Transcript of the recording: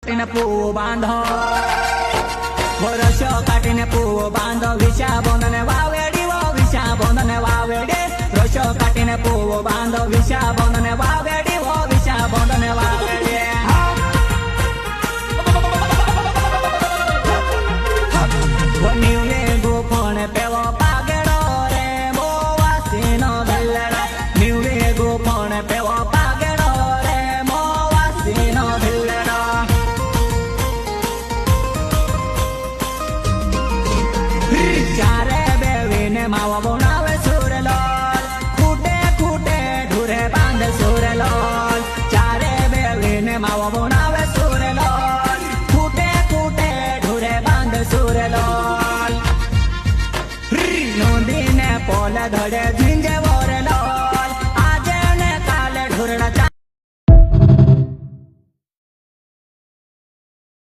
काटीने पूवो बांधो वर्ष काटीने पूवो बांधो विषा बोंधने वावेडी वो विषा बोंधने वावेडी रस काटीने पूवो बांधो विषा बोंधने वावेडी वो विषा बोंधने वावेडी नीवले गोफण पेवो पागेड़ो रे मोवासीनो भिल्लेड़ो नीवले गोफण पेवो पागेड़ो रे मोवासीनो भिल्लेड़ो चारे बेवीने मावा